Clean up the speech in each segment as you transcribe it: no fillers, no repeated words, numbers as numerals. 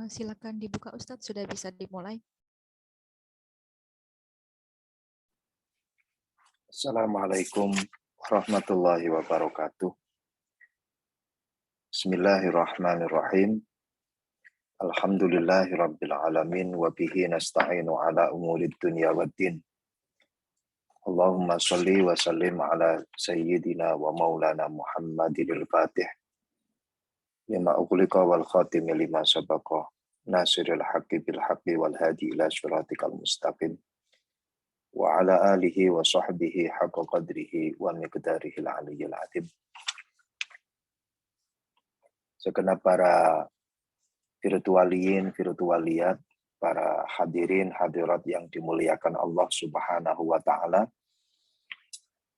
Silakan dibuka Ustadz, sudah bisa dimulai. Assalamualaikum warahmatullahi wabarakatuh. Bismillahirrahmanirrahim. Alhamdulillahirabbil alamin wa bihi nasta'inu ala umurid dunya waddin. Allahumma shalli wa sallim ala sayyidina wa maulana Muhammadil Fatih. Lima ughliqa wal khatimi lima sabaqa. Nasiril haqqi bil haqqi wal hadi ila syiratikal mustaqim. Wa ala alihi wa sahbihi haqqa qadrihi wa miqdarihil aliyyil azim. Segenap para virtualiyat, para hadirin hadirat yang dimuliakan Allah Subhanahu wa taala.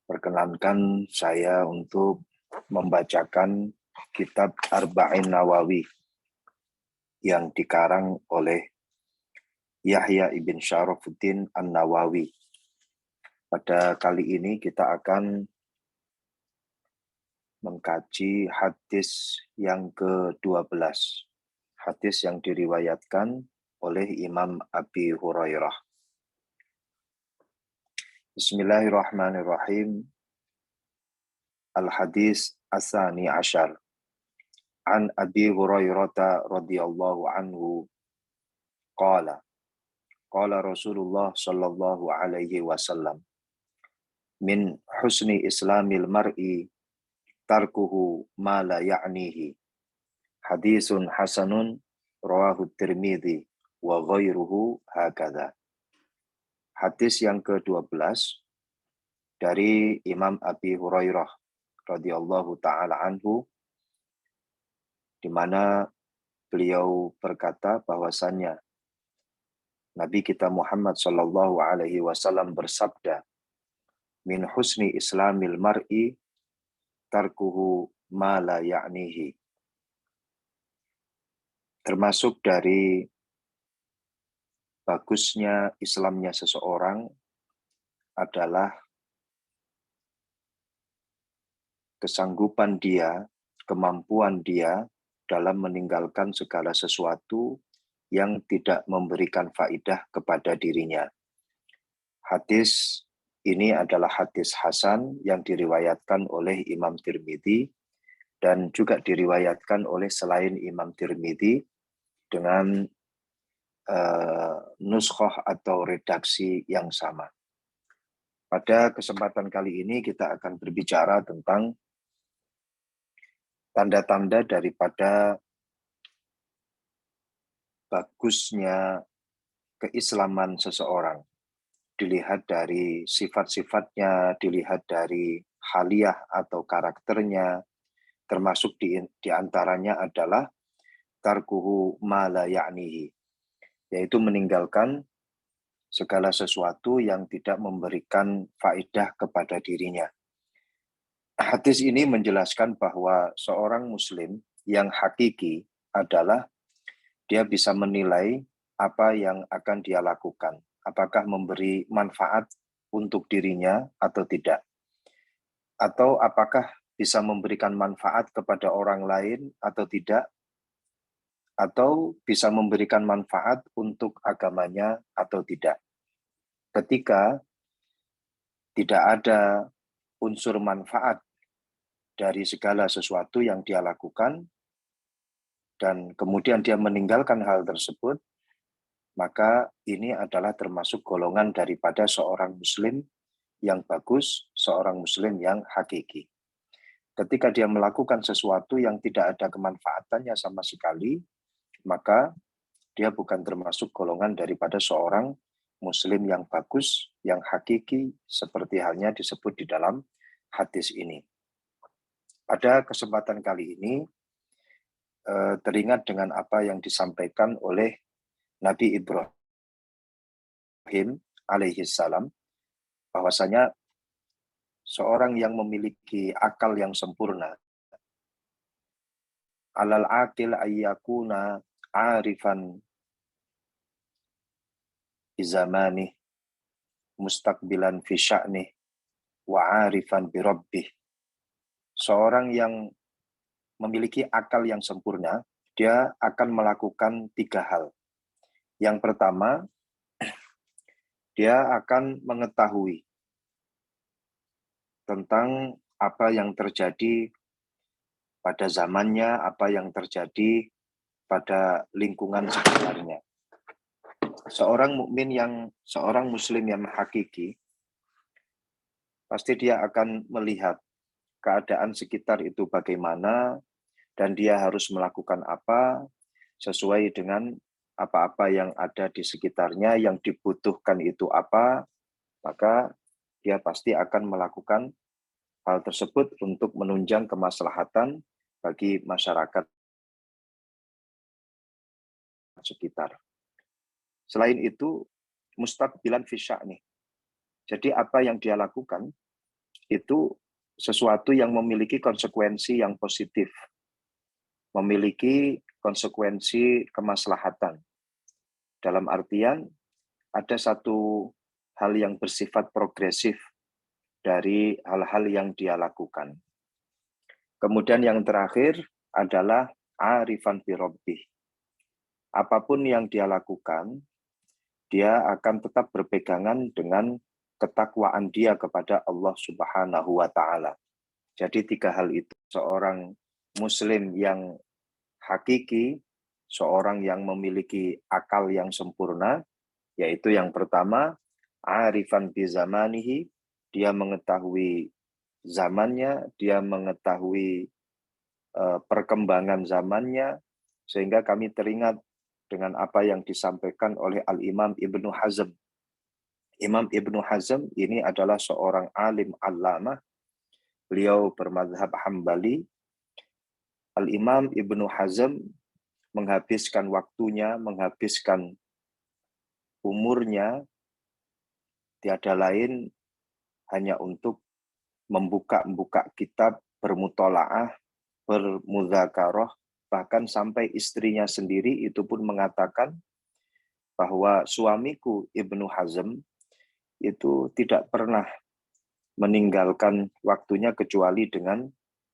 Perkenankan saya untuk membacakan kitab Arba'in Nawawi yang dikarang oleh Yahya ibn Syarafuddin An-Nawawi. Pada kali ini kita akan mengkaji hadis yang ke-12. Hadis yang diriwayatkan oleh Imam Abi Hurairah. Bismillahirrahmanirrahim. Al-hadis asani asyar. An Abi Hurairah radhiyallahu anhu qala Rasulullah sallallahu alaihi wasallam min husni islamil mar'i tarkuhu ma la ya'nihi. Hadisun hasanun rawahu Tirmidzi wa ghairuhu hakadha. Hadis yang ke-12 dari Imam Abi Hurairah radhiyallahu taala anhu, di mana beliau berkata bahwasannya Nabi kita Muhammad sallallahu alaihi wasallam bersabda, min husni islamil mar'i tarkuhu ma la ya'nihi. Termasuk dari bagusnya Islamnya seseorang adalah kesanggupan dia, kemampuan dia dalam meninggalkan segala sesuatu yang tidak memberikan faidah kepada dirinya. Hadis ini adalah hadis hasan yang diriwayatkan oleh Imam Tirmidzi dan juga diriwayatkan oleh selain Imam Tirmidzi dengan nuskhah atau redaksi yang sama. Pada kesempatan kali ini kita akan berbicara tentang tanda-tanda daripada bagusnya keislaman seseorang. Dilihat dari sifat-sifatnya, dilihat dari haliah atau karakternya, termasuk di antaranya adalah tarkuhu ma la ya'nihi, yaitu meninggalkan segala sesuatu yang tidak memberikan faedah kepada dirinya. Hadis ini menjelaskan bahwa seorang muslim yang hakiki adalah dia bisa menilai apa yang akan dia lakukan, apakah memberi manfaat untuk dirinya atau tidak, atau apakah bisa memberikan manfaat kepada orang lain atau tidak, atau bisa memberikan manfaat untuk agamanya atau tidak. Ketika tidak ada unsur manfaat dari segala sesuatu yang dia lakukan, dan kemudian dia meninggalkan hal tersebut, maka ini adalah termasuk golongan daripada seorang muslim yang bagus, seorang muslim yang hakiki. Ketika dia melakukan sesuatu yang tidak ada kemanfaatannya sama sekali, maka dia bukan termasuk golongan daripada seorang muslim yang bagus, yang hakiki, seperti halnya disebut di dalam hadis ini. Pada kesempatan kali ini, teringat dengan apa yang disampaikan oleh Nabi Ibrahim alaihi salam, bahwasanya seorang yang memiliki akal yang sempurna, alal aqil ayyakuna arifan bizamanih mustaqbilan fi sya'nih wa arifan bi rabbih. Seorang yang memiliki akal yang sempurna dia akan melakukan 3 hal. Yang pertama, dia akan mengetahui tentang apa yang terjadi pada zamannya, apa yang terjadi pada lingkungan sekitarnya. Seorang muslim yang hakiki, pasti dia akan melihat keadaan sekitar itu bagaimana, dan dia harus melakukan apa sesuai dengan apa-apa yang ada di sekitarnya, yang dibutuhkan itu apa, maka dia pasti akan melakukan hal tersebut untuk menunjang kemaslahatan bagi masyarakat sekitar. Selain itu, mustaqbilan fi sya'nih. Jadi apa yang dia lakukan itu sesuatu yang memiliki konsekuensi yang positif, memiliki konsekuensi kemaslahatan. Dalam artian, ada satu hal yang bersifat progresif dari hal-hal yang dia lakukan. Kemudian yang terakhir adalah arifan bi rabbih. Apapun yang dia lakukan, dia akan tetap berpegangan dengan ketakwaan dia kepada Allah Subhanahu wa Ta'ala. Jadi 3 hal itu, seorang muslim yang hakiki, seorang yang memiliki akal yang sempurna, yaitu yang pertama, arifan bi zamanihi, dia mengetahui zamannya, dia mengetahui perkembangan zamannya, sehingga kami teringat dengan apa yang disampaikan oleh Al-Imam Ibnu Hazm. Imam Ibnu Hazm ini adalah seorang alim allamah, beliau bermadzhab Hambali. Al-Imam Ibnu Hazm menghabiskan waktunya, menghabiskan umurnya, tiada lain hanya untuk membuka kitab, bermutolaah, bermudzakarah, bahkan sampai istrinya sendiri itu pun mengatakan bahwa suamiku Ibnu Hazm itu tidak pernah meninggalkan waktunya kecuali dengan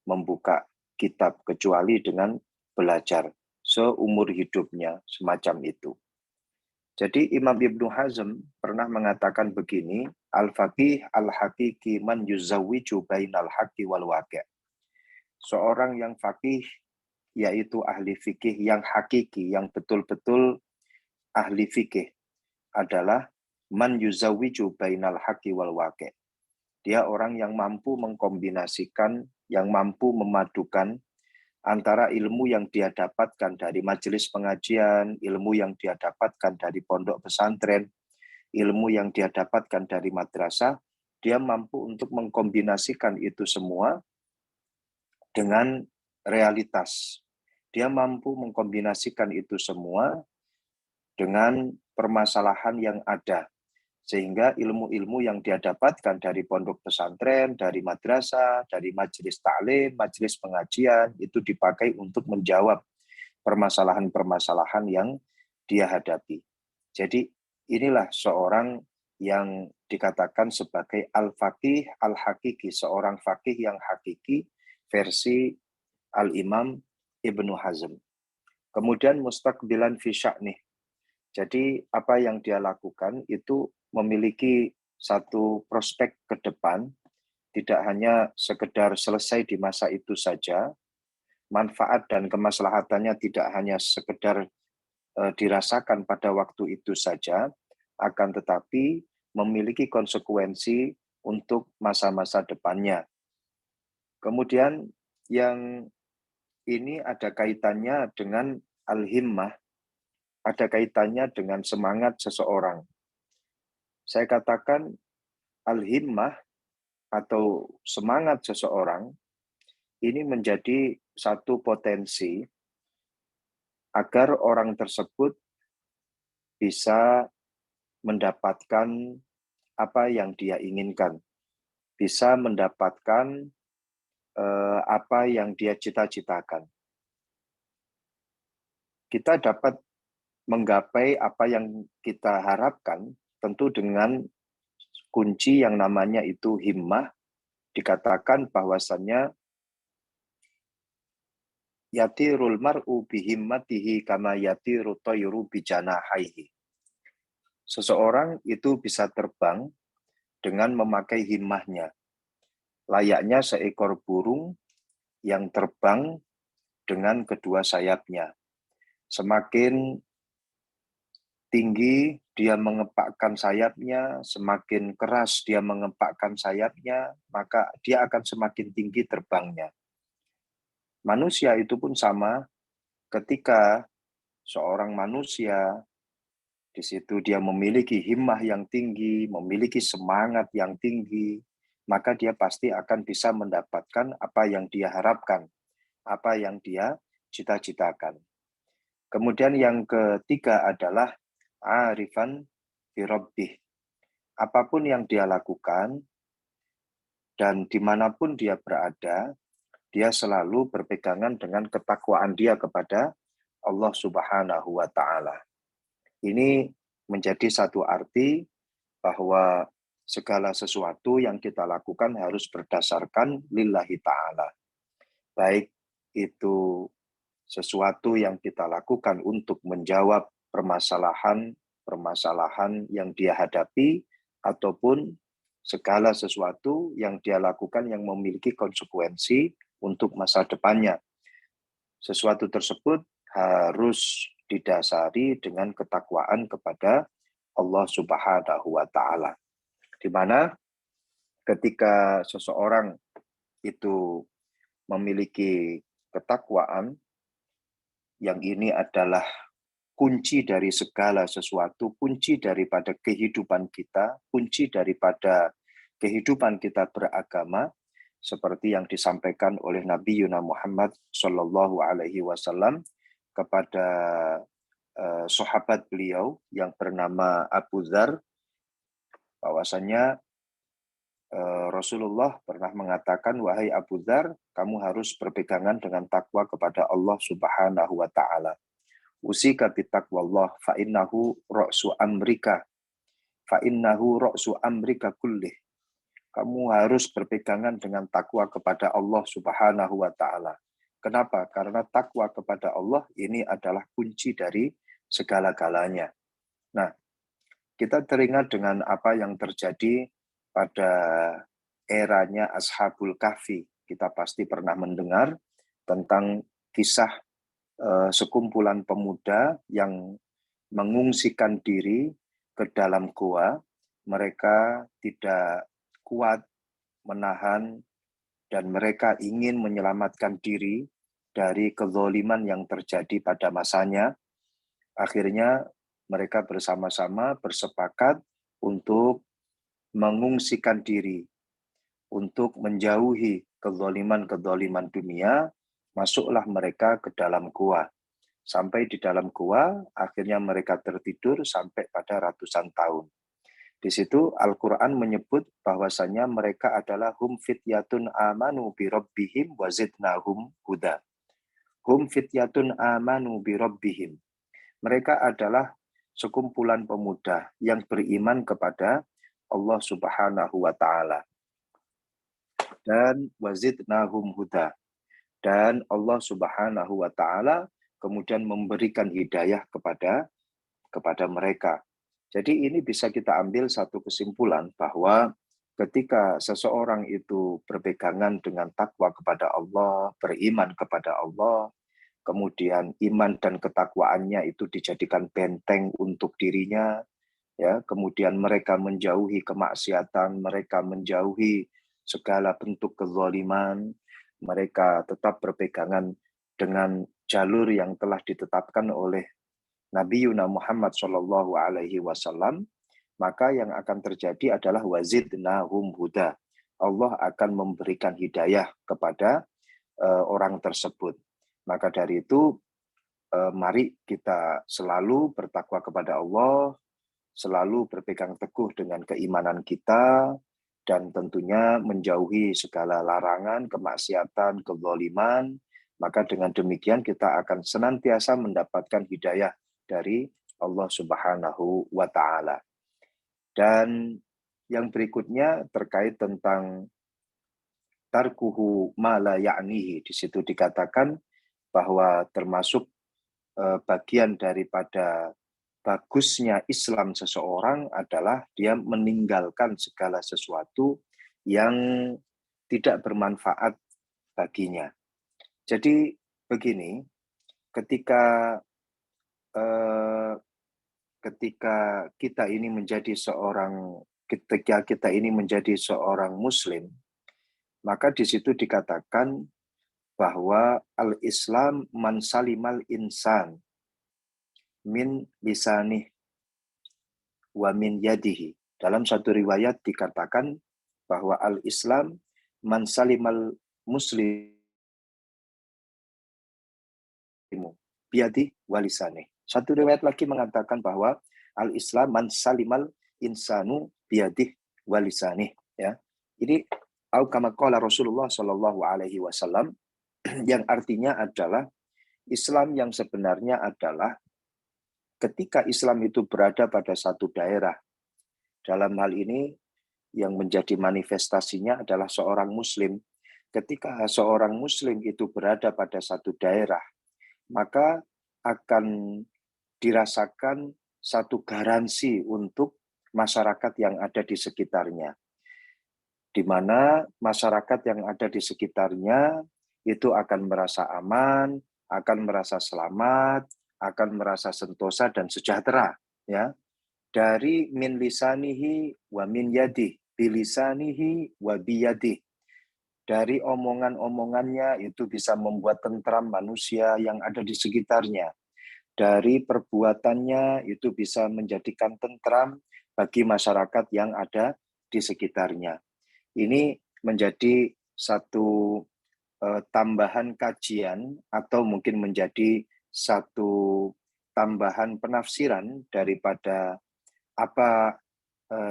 membuka kitab, kecuali dengan belajar seumur hidupnya, semacam itu. Jadi Imam Ibnu Hazm pernah mengatakan begini, al-faqih al-haqiqi man yuzawwiju bainal haqqi wal waqi'. Seorang yang faqih, yaitu ahli fikih yang hakiki, yang betul-betul ahli fikih, adalah man yuzawwiju bainal haqqi wal waqi'. Dia orang yang mampu mengkombinasikan, yang mampu memadukan antara ilmu yang dia dapatkan dari majelis pengajian, ilmu yang dia dapatkan dari pondok pesantren, ilmu yang dia dapatkan dari madrasah, dia mampu untuk mengkombinasikan itu semua dengan realitas. Dia mampu mengkombinasikan itu semua dengan permasalahan yang ada. Sehingga ilmu-ilmu yang dia dapatkan dari pondok pesantren, dari madrasah, dari majelis ta'lim, majelis pengajian, itu dipakai untuk menjawab permasalahan-permasalahan yang dia hadapi. Jadi inilah seorang yang dikatakan sebagai al-faqih al-hakiki, seorang faqih yang hakiki versi Al-Imam Ibnu Hazm. Kemudian mustaqbilan fi sya'nih. Jadi apa yang dia lakukan itu memiliki satu prospek ke depan, tidak hanya sekedar selesai di masa itu saja, manfaat dan kemaslahatannya tidak hanya sekedar dirasakan pada waktu itu saja, akan tetapi memiliki konsekuensi untuk masa-masa depannya. Kemudian yang ini ada kaitannya dengan al-himmah, ada kaitannya dengan semangat seseorang. Saya katakan al-himmah atau semangat seseorang ini menjadi satu potensi agar orang tersebut bisa mendapatkan apa yang dia inginkan, bisa mendapatkan apa yang dia cita-citakan. Kita dapat menggapai apa yang kita harapkan tentu dengan kunci yang namanya itu himmah. Dikatakan bahwasannya yatirul mar'u bihimmatihi kama yatiru tayru bijanahaihi. Seseorang itu bisa terbang dengan memakai himmahnya, layaknya seekor burung yang terbang dengan kedua sayapnya. Semakin tinggi dia mengepakkan sayapnya, semakin keras dia mengepakkan sayapnya, maka dia akan semakin tinggi terbangnya. Manusia itu pun sama, ketika seorang manusia di situ dia memiliki himmah yang tinggi, memiliki semangat yang tinggi, maka dia pasti akan bisa mendapatkan apa yang dia harapkan, apa yang dia cita-citakan. Kemudian yang ketiga adalah arifan birabbih. Apapun yang dia lakukan dan dimanapun dia berada, dia selalu berpegangan dengan ketakwaan dia kepada Allah Subhanahu wa Ta'ala. Ini menjadi satu arti bahwa segala sesuatu yang kita lakukan harus berdasarkan lillahi ta'ala. Baik itu sesuatu yang kita lakukan untuk menjawab permasalahan yang dia hadapi, ataupun segala sesuatu yang dia lakukan yang memiliki konsekuensi untuk masa depannya. Sesuatu tersebut harus didasari dengan ketakwaan kepada Allah Subhanahu wa Ta'ala. Di mana ketika seseorang itu memiliki ketakwaan, yang ini adalah kunci dari segala sesuatu, kunci daripada kehidupan kita, kunci daripada kehidupan kita beragama, seperti yang disampaikan oleh Nabi Yuna Muhammad Shallallahu Alaihi Wasallam kepada sahabat beliau yang bernama Abu Dzar, bahwasanya Rasulullah pernah mengatakan, wahai Abu Dzar, kamu harus berpegangan dengan takwa kepada Allah Subhanahu wa Ta'ala. Usika bitaqwallah fa innahu ra'su amrika kullih. Kamu harus berpegangan dengan takwa kepada Allah Subhanahu wa Ta'ala. Kenapa? Karena takwa kepada Allah ini adalah kunci dari segala-galanya. Nah, kita teringat dengan apa yang terjadi pada eranya Ashabul Kahfi. Kita pasti pernah mendengar tentang kisah sekumpulan pemuda yang mengungsikan diri ke dalam gua. Mereka tidak kuat menahan dan mereka ingin menyelamatkan diri dari kezaliman yang terjadi pada masanya. Akhirnya mereka bersama-sama bersepakat untuk mengungsikan diri, untuk menjauhi kezaliman-kezaliman dunia. Masuklah mereka ke dalam gua. Sampai di dalam gua, akhirnya mereka tertidur sampai pada ratusan tahun. Di situ Al-Quran menyebut bahwasanya mereka adalah hum fityatun amanu bi rabbihim wa zidnahum huda. Hum fityatun amanu bi rabbihim. Mereka adalah sekumpulan pemuda yang beriman kepada Allah Subhanahu wa Ta'ala. Dan wazidnahum huda. Dan Allah Subhanahu wa Ta'ala kemudian memberikan hidayah kepada mereka. Jadi ini bisa kita ambil satu kesimpulan bahwa ketika seseorang itu berpegangan dengan takwa kepada Allah, beriman kepada Allah, kemudian iman dan ketakwaannya itu dijadikan benteng untuk dirinya, ya, kemudian mereka menjauhi kemaksiatan, mereka menjauhi segala bentuk kezaliman, mereka tetap berpegangan dengan jalur yang telah ditetapkan oleh Nabi Yuna Muhammad Shallallahu Alaihi Wasallam, maka yang akan terjadi adalah wazidnahum huda. Allah akan memberikan hidayah kepada orang tersebut. Maka dari itu, mari kita selalu bertakwa kepada Allah, selalu berpegang teguh dengan keimanan kita, dan tentunya menjauhi segala larangan, kemaksiatan, kezaliman. Maka dengan demikian kita akan senantiasa mendapatkan hidayah dari Allah Subhanahu wa Ta'ala. Dan yang berikutnya terkait tentang tarkuhu ma la ya'nihi. Di situ dikatakan bahwa termasuk bagian daripada bagusnya Islam seseorang adalah dia meninggalkan segala sesuatu yang tidak bermanfaat baginya. Jadi begini, ketika kita ini menjadi seorang Muslim, maka di situ dikatakan bahwa al-Islam man salimal insan min lisanih wa min yadihi. Dalam satu riwayat dikatakan bahwa al-Islam man salimal muslimu biyadi walisane. Satu riwayat lagi mengatakan bahwa al-Islam man salimal insanu biyadi walisane. Ya, ini au kama qala Rasulullah Shallallahu Alaihi Wasallam, yang artinya adalah Islam yang sebenarnya adalah ketika Islam itu berada pada satu daerah. Dalam hal ini yang menjadi manifestasinya adalah seorang Muslim. Ketika seorang Muslim itu berada pada satu daerah, maka akan dirasakan satu garansi untuk masyarakat yang ada di sekitarnya. Di mana masyarakat yang ada di sekitarnya itu akan merasa aman, akan merasa selamat, akan merasa sentosa dan sejahtera, ya. Dari min lisanihi wa min yadih, bilisanihi wa biyadih. Dari omongan-omongannya itu bisa membuat tentram manusia yang ada di sekitarnya. Dari perbuatannya itu bisa menjadikan tentram bagi masyarakat yang ada di sekitarnya. Ini menjadi satu tambahan kajian atau mungkin menjadi satu tambahan penafsiran daripada apa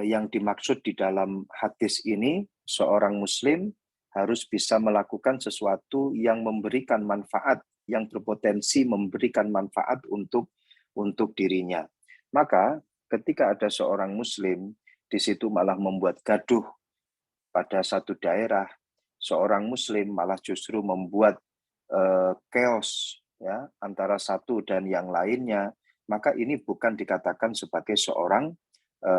yang dimaksud di dalam hadis ini. Seorang Muslim harus bisa melakukan sesuatu yang memberikan manfaat, yang berpotensi memberikan manfaat untuk dirinya. Maka ketika ada seorang Muslim di situ malah membuat gaduh pada satu daerah, seorang Muslim malah justru membuat chaos, ya, antara satu dan yang lainnya, maka ini bukan dikatakan sebagai seorang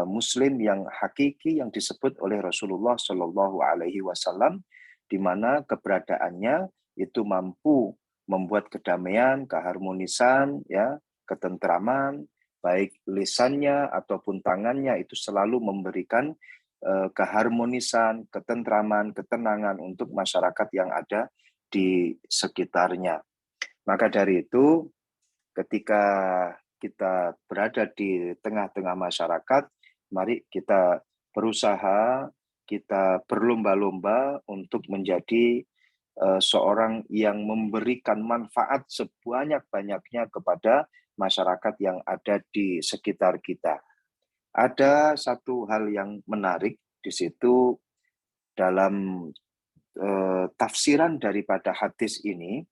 Muslim yang hakiki yang disebut oleh Rasulullah Shallallahu Alaihi Wasallam, di mana keberadaannya itu mampu membuat kedamaian, keharmonisan, ya, ketentraman, baik lisannya ataupun tangannya itu selalu memberikan keharmonisan, ketentraman, ketenangan untuk masyarakat yang ada di sekitarnya. Maka dari itu, ketika kita berada di tengah-tengah masyarakat, mari kita berusaha, kita berlomba-lomba untuk menjadi seorang yang memberikan manfaat sebanyak-banyaknya kepada masyarakat yang ada di sekitar kita. Ada satu hal yang menarik di situ dalam tafsiran daripada hadis ini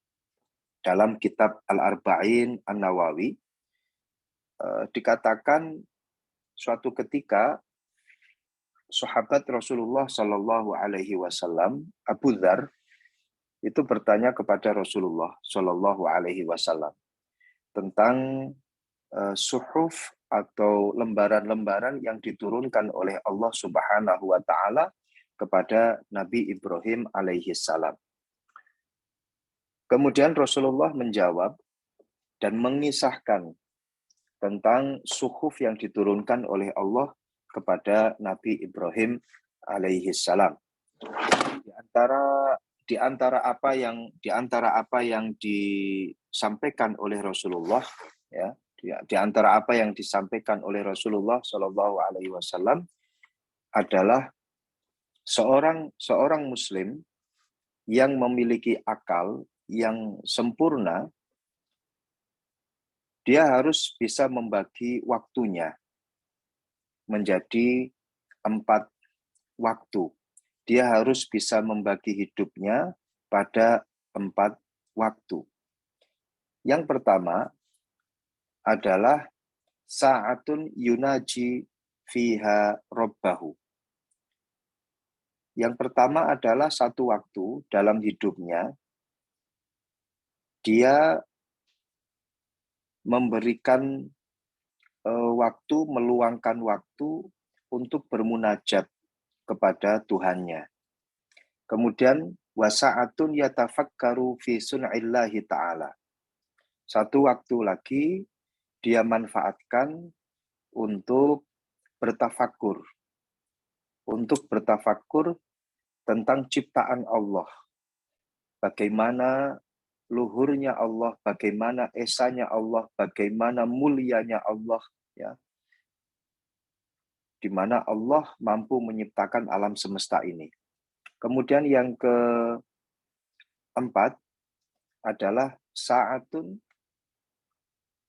dalam kitab Al-Arba'in An-Nawawi, dikatakan suatu ketika sahabat Rasulullah Shallallahu Alaihi Wasallam Abu Dzar itu bertanya kepada Rasulullah Shallallahu Alaihi Wasallam tentang suhuf atau lembaran-lembaran yang diturunkan oleh Allah Subhanahu wa taala kepada Nabi Ibrahim alaihi salam. Kemudian Rasulullah menjawab dan mengisahkan tentang suhuf yang diturunkan oleh Allah kepada Nabi Ibrahim alaihi salam. Di antara apa yang disampaikan oleh Rasulullah, ya, di antara apa yang disampaikan oleh Rasulullah Shallallahu Alaihi Wasallam adalah seorang Muslim yang memiliki akal yang sempurna, dia harus bisa membagi waktunya menjadi 4 waktu. Dia harus bisa membagi hidupnya pada 4 waktu. Yang pertama adalah sa'atun yunaji fiha robbahu. Yang pertama adalah satu waktu dalam hidupnya dia memberikan waktu, meluangkan waktu untuk bermunajat kepada Tuhannya. Kemudian wasa'atun yatafakkaru fi sun'illahi ta'ala. Satu waktu lagi dia manfaatkan untuk bertafakur. Untuk bertafakur tentang ciptaan Allah. Bagaimana luhurnya Allah, bagaimana esanya Allah, bagaimana mulianya Allah, ya. Di mana Allah mampu menciptakan alam semesta ini. Kemudian yang keempat adalah sa'atun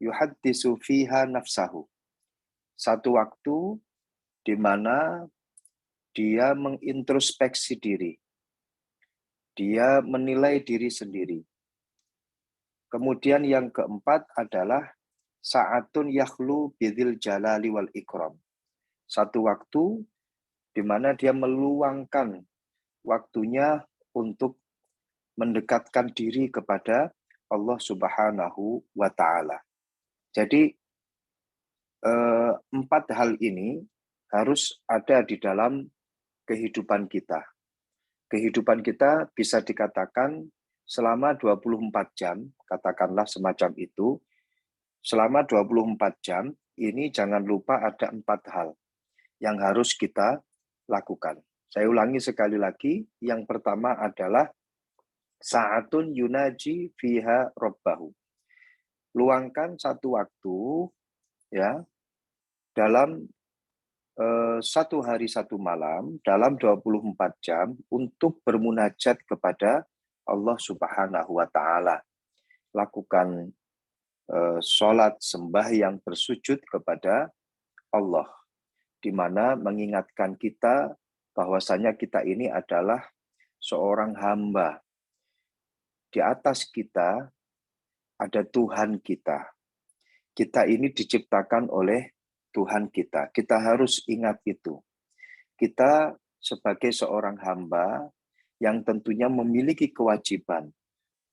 yuhaddisu fiha nafsahu. Satu waktu di mana dia mengintrospeksi diri. Dia menilai diri sendiri. Kemudian yang keempat adalah sa'atun yakhlu bidzil jalali wal ikram. Satu waktu di mana dia meluangkan waktunya untuk mendekatkan diri kepada Allah Subhanahu wa Ta'ala. Jadi, empat hal ini harus ada di dalam kehidupan kita. Kehidupan kita bisa dikatakan selama 24 jam, katakanlah semacam itu, selama 24 jam, ini jangan lupa ada empat hal yang harus kita lakukan. Saya ulangi sekali lagi, yang pertama adalah sa'atun yunaji fiha robbahu. Luangkan satu waktu, ya, dalam satu hari satu malam, dalam 24 jam, untuk bermunajat kepada Allah Subhanahu wa Ta'ala. Lakukan sholat sembahyang bersujud kepada Allah, di mana mengingatkan kita bahwasanya kita ini adalah seorang hamba. Di atas kita ada Tuhan kita. Kita ini diciptakan oleh Tuhan kita. Kita harus ingat itu. Kita sebagai seorang hamba yang tentunya memiliki kewajiban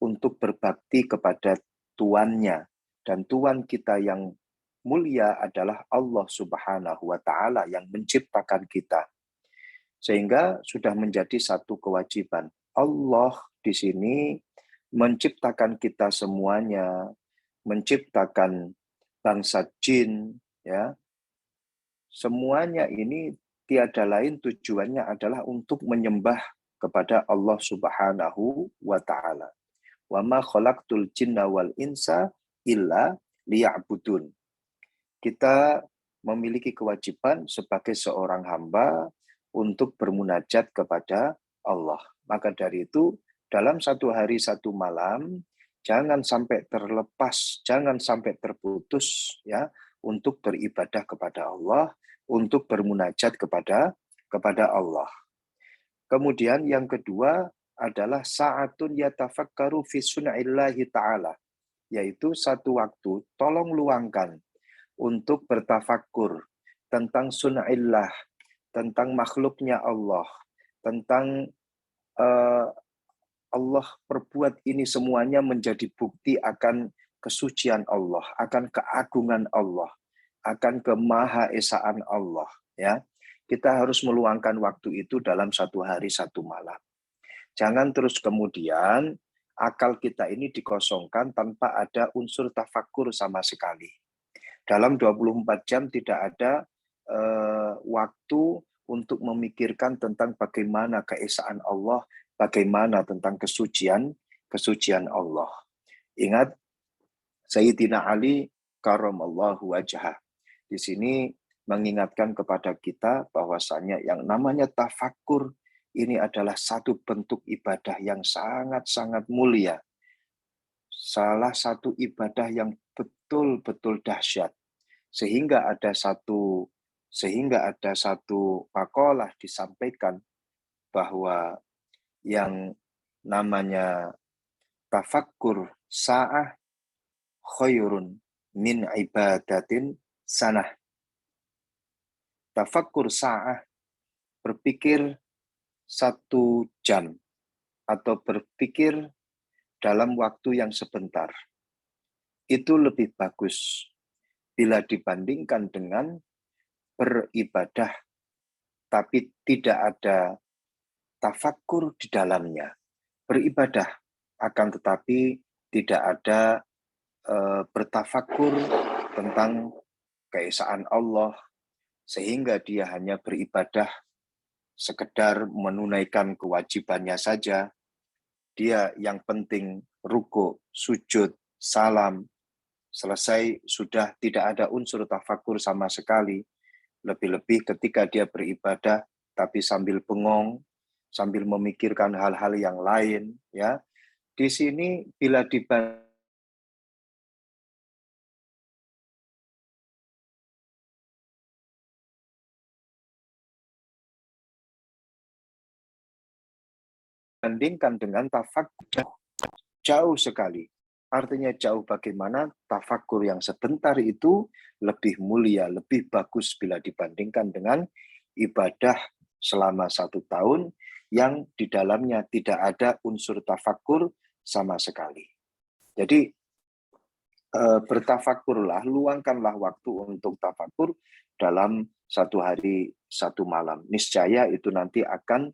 untuk berbakti kepada Tuannya. Dan Tuhan kita yang mulia adalah Allah Subhanahu wa Ta'ala yang menciptakan kita. Sehingga sudah menjadi satu kewajiban. Allah di sini menciptakan kita semuanya, menciptakan bangsa jin, ya. Semuanya ini tiada lain tujuannya adalah untuk menyembah kepada Allah Subhanahu wa Ta'ala. Wa ma khalaqtul jinna wal insa illa liya'budun. Kita memiliki kewajiban sebagai seorang hamba untuk bermunajat kepada Allah. Maka dari itu, dalam satu hari satu malam, jangan sampai terlepas, jangan sampai terputus, ya, untuk beribadah kepada Allah, untuk bermunajat kepada Allah. Kemudian yang kedua adalah sa'atun yatafakkaru fi sun'illahi ta'ala, yaitu satu waktu, tolong luangkan untuk bertafakkur tentang sun'illah, tentang makhluknya Allah, tentang Allah perbuat ini semuanya menjadi bukti akan kesucian Allah, akan keagungan Allah, akan kemahaesaan Allah, ya. Kita harus meluangkan waktu itu dalam satu hari satu malam. Jangan terus kemudian akal kita ini dikosongkan tanpa ada unsur tafakur sama sekali. Dalam 24 jam tidak ada waktu untuk memikirkan tentang bagaimana keesaan Allah, bagaimana tentang kesucian Allah. Ingat, Sayyidina Ali karramallahu wajhah di sini mengingatkan kepada kita bahwasanya yang namanya tafakur ini adalah satu bentuk ibadah yang sangat-sangat mulia. Salah satu ibadah yang betul-betul dahsyat. Sehingga ada satu makalah disampaikan bahwa yang namanya tafakkur sa'ah khairun min ibadatin sanah. Tafakkur sa'ah, berpikir 1 jam atau berpikir dalam waktu yang sebentar. Itu lebih bagus bila dibandingkan dengan beribadah tapi tidak ada tafakkur di dalamnya. Beribadah akan tetapi tidak ada bertafakkur tentang keesaan Allah, sehingga dia hanya beribadah sekedar menunaikan kewajibannya saja. Dia yang penting ruku, sujud, salam, selesai sudah tidak ada unsur tafakkur sama sekali. Lebih-lebih ketika dia beribadah tapi sambil bengong, sambil memikirkan hal-hal yang lain, ya. Di sini bila dibandingkan dengan tafakkur, jauh sekali. Artinya jauh bagaimana tafakkur yang sebentar itu lebih mulia, lebih bagus bila dibandingkan dengan ibadah selama 1 tahun yang di dalamnya tidak ada unsur tafakkur sama sekali. Jadi bertafakkurlah, luangkanlah waktu untuk tafakkur dalam 1 hari 1 malam. Niscaya itu nanti akan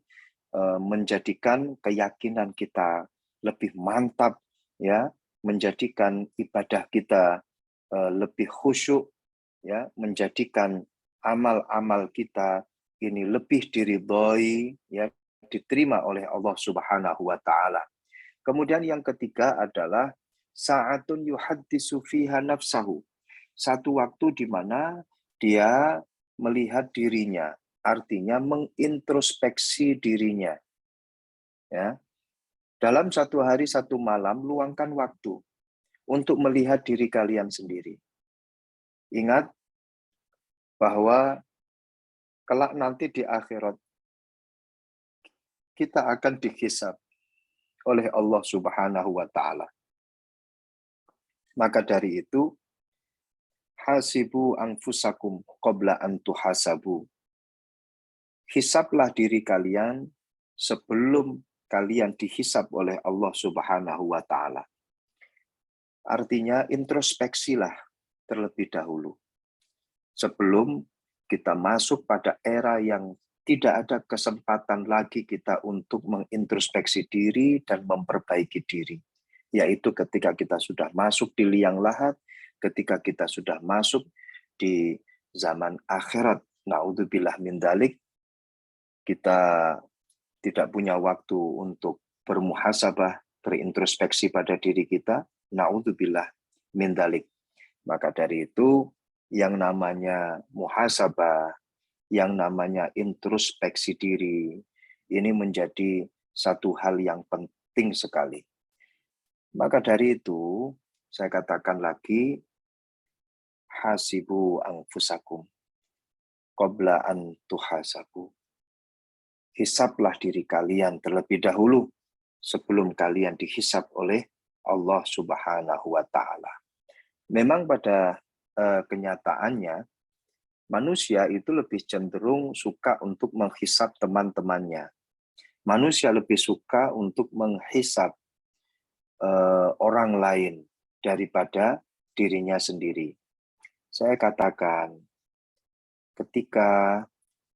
menjadikan keyakinan kita lebih mantap, ya, menjadikan ibadah kita lebih khusyuk, ya, menjadikan amal-amal kita ini lebih diridhoi, ya, diterima oleh Allah Subhanahu wa taala. Kemudian yang ketiga adalah sa'atun yuhaddisu fiha nafsahu. Satu waktu di mana dia melihat dirinya, artinya mengintrospeksi dirinya. Ya. Dalam 1 hari 1 malam, luangkan waktu untuk melihat diri kalian sendiri. Ingat bahwa kelak nanti di akhirat, kita akan dihisab oleh Allah Subhanahu wa taala. Maka dari itu, hasibu anfusakum qabla an tuhasabu. Hisablah diri kalian sebelum kalian dihisab oleh Allah Subhanahu wa taala. Artinya introspeksilah terlebih dahulu. Sebelum kita masuk pada era yang tidak ada kesempatan lagi kita untuk mengintrospeksi diri dan memperbaiki diri. Yaitu ketika kita sudah masuk di liang lahat, ketika kita sudah masuk di zaman akhirat. Na'udzubillah min dzalik, kita tidak punya waktu untuk bermuhasabah, berintrospeksi pada diri kita. Na'udzubillah min dzalik. Maka dari itu, yang namanya muhasabah, yang namanya introspeksi diri, ini menjadi satu hal yang penting sekali. Maka dari itu, saya katakan lagi, hasibu anfusakum qabla an tuhasabu. Hisablah diri kalian terlebih dahulu sebelum kalian dihisab oleh Allah Subhanahu wa taala. Memang pada kenyataannya manusia itu lebih cenderung suka untuk menghisab teman-temannya. Manusia lebih suka untuk menghisab orang lain daripada dirinya sendiri. Saya katakan, ketika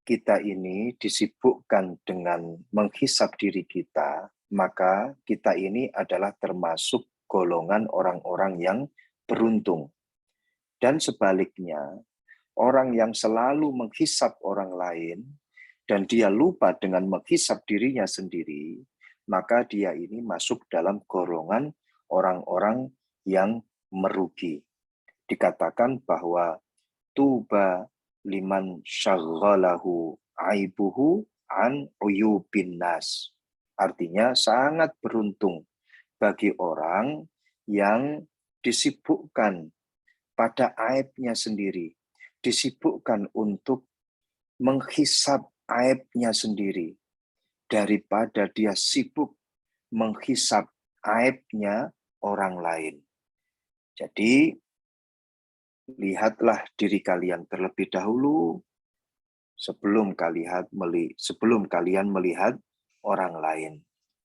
kita ini disibukkan dengan menghisab diri kita, maka kita ini adalah termasuk golongan orang-orang yang beruntung. Dan sebaliknya, orang yang selalu menghisab orang lain dan dia lupa dengan menghisab dirinya sendiri, maka dia ini masuk dalam golongan orang-orang yang merugi. Dikatakan bahwa tuba liman syaghalahu aibuhu an uyubin nas. Artinya sangat beruntung bagi orang yang disibukkan pada aibnya sendiri, disibukkan untuk menghisab aibnya sendiri, daripada dia sibuk menghisab aibnya orang lain. Jadi, lihatlah diri kalian terlebih dahulu sebelum kalian melihat orang lain.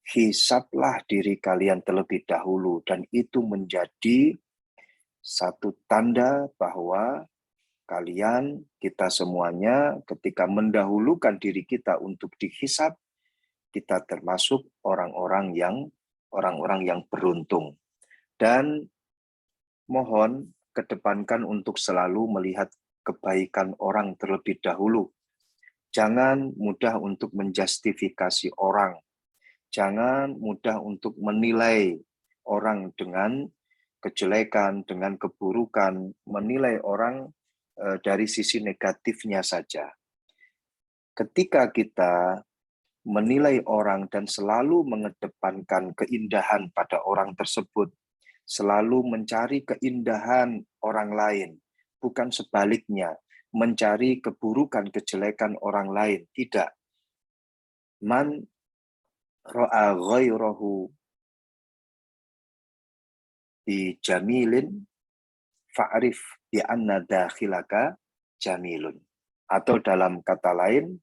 hisablah diri kalian terlebih dahulu, dan itu menjadi satu tanda bahwa kalian, kita semuanya ketika mendahulukan diri kita untuk dihisab, kita termasuk orang-orang yang beruntung. Dan mohon kedepankan untuk selalu melihat kebaikan orang terlebih dahulu. Jangan mudah untuk menjustifikasi orang. Jangan mudah untuk menilai orang dengan kejelekan, dengan keburukan, menilai orang dari sisi negatifnya saja. Ketika kita menilai orang dan selalu mengedepankan keindahan pada orang tersebut, selalu mencari keindahan orang lain, bukan sebaliknya, mencari keburukan, kejelekan orang lain. Tidak. Man ra'a ghairahu bi jamilin fa'rif bi anna dakhilaka jamilun. Atau dalam kata lain,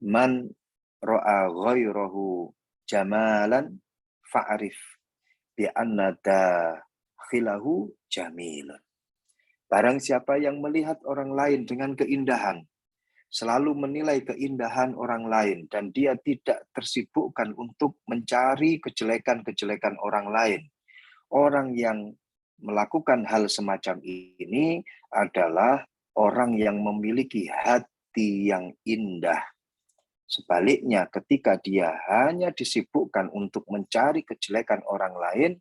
man ra'a ghairahu jamalan fa'rif bi anna dakhilahu jamilun. Barang siapa yang melihat orang lain dengan keindahan, selalu menilai keindahan orang lain, dan dia tidak tersibukkan untuk mencari kejelekan-kejelekan orang lain. Orang yang melakukan hal semacam ini adalah orang yang memiliki hati yang indah. Sebaliknya, ketika dia hanya disibukkan untuk mencari kejelekan orang lain,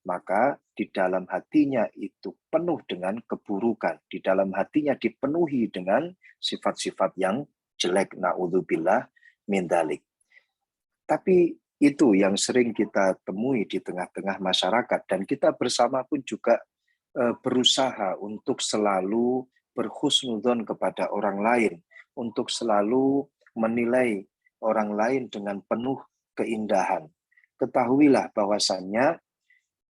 maka di dalam hatinya itu penuh dengan keburukan. Di dalam hatinya dipenuhi dengan sifat-sifat yang jelek. Na'udzubillah min dzalik. Tapi itu yang sering kita temui di tengah-tengah masyarakat. Dan kita bersama pun juga berusaha untuk selalu berhusnudzon kepada orang lain. Untuk selalu menilai orang lain dengan penuh keindahan. Ketahuilah bahwasannya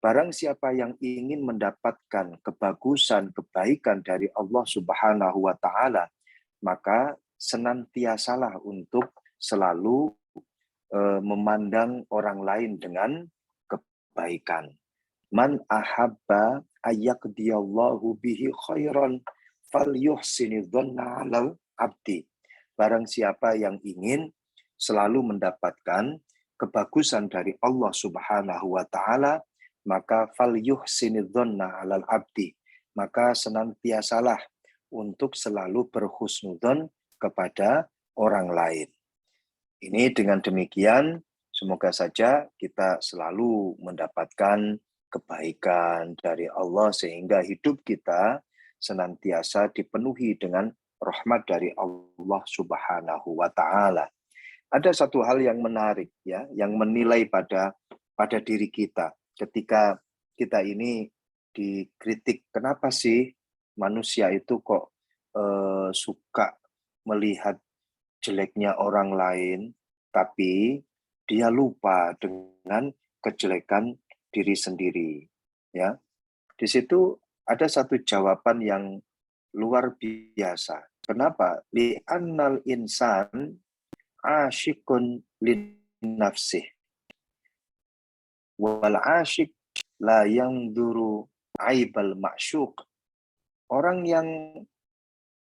barang siapa yang ingin mendapatkan kebagusan, kebaikan dari Allah Subhanahu wa Ta'ala, maka senantiasalah untuk selalu memandang orang lain dengan kebaikan. Man ahabba ayyaqdiyallahu bihi khairan falyuhsini dhanna 'alal abdi. Barang siapa yang ingin selalu mendapatkan kebagusan dari Allah Subhanahu wa Ta'ala, maka falyuhsini dhanna 'alal abdi, maka senantiasalah untuk selalu berhusnudzon kepada orang lain. Ini dengan demikian, semoga saja kita selalu mendapatkan kebaikan dari Allah sehingga hidup kita senantiasa dipenuhi dengan rahmat dari Allah Subhanahu wa Ta'ala. Ada satu hal yang menarik ya, yang menilai pada diri kita ketika kita ini dikritik, kenapa sih manusia itu kok suka melihat jeleknya orang lain, tapi dia lupa dengan kejelekan diri sendiri. Ya, di situ ada satu jawaban yang luar biasa. Kenapa? Li'annal insan asyikun lin nafsih. Wal asyik la yangduru aibal ma'syuq. Orang yang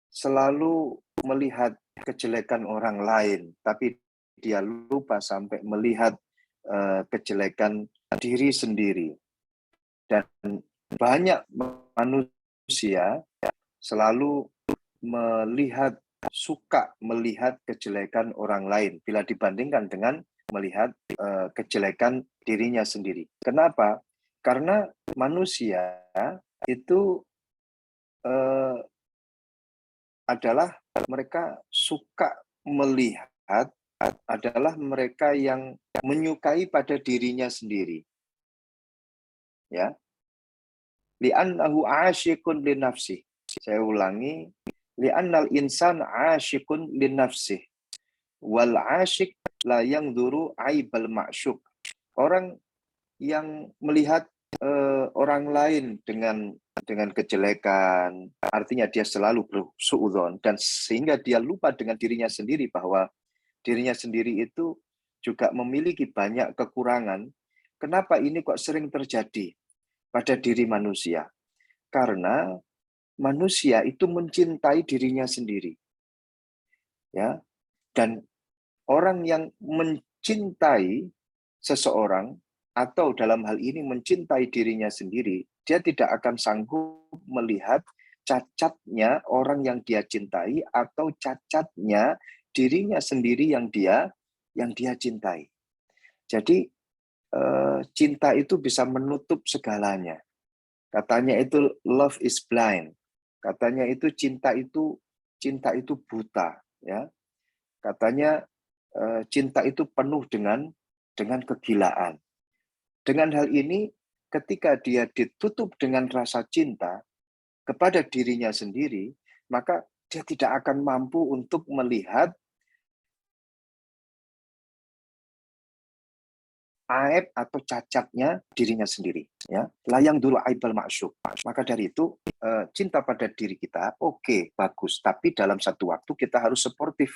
selalu melihat kejelekan orang lain, tapi dia lupa sampai melihat kejelekan diri sendiri. Dan banyak manusia selalu suka melihat kejelekan orang lain bila dibandingkan dengan melihat kejelekan dirinya sendiri. Kenapa? Karena manusia itu adalah mereka suka melihat adalah mereka yang menyukai pada dirinya sendiri. Ya. Li'annahu asyikun li nafsih. Saya ulangi, li'annal insan asyikun li nafsih. Wal asyik la yangduru aibal ma'syuk. Orang yang melihat orang lain dengan kejelekan, artinya dia selalu bersuudzon, dan sehingga dia lupa dengan dirinya sendiri bahwa dirinya sendiri itu juga memiliki banyak kekurangan. Kenapa ini kok sering terjadi pada diri manusia? Karena manusia itu mencintai dirinya sendiri. Ya. Dan orang yang mencintai seseorang atau dalam hal ini mencintai dirinya sendiri, dia tidak akan sanggup melihat cacatnya orang yang dia cintai atau cacatnya dirinya sendiri yang dia cintai. Jadi cinta itu bisa menutup segalanya. Katanya itu love is blind. Katanya itu cinta itu buta, ya. Katanya cinta itu penuh dengan kegilaan. Dengan hal ini, ketika dia ditutup dengan rasa cinta kepada dirinya sendiri, maka dia tidak akan mampu untuk melihat aib atau cacatnya dirinya sendiri. Ya, layang dulu aibal ma'syuk. Maka dari itu, cinta pada diri kita, oke, bagus. Tapi dalam satu waktu kita harus sportif.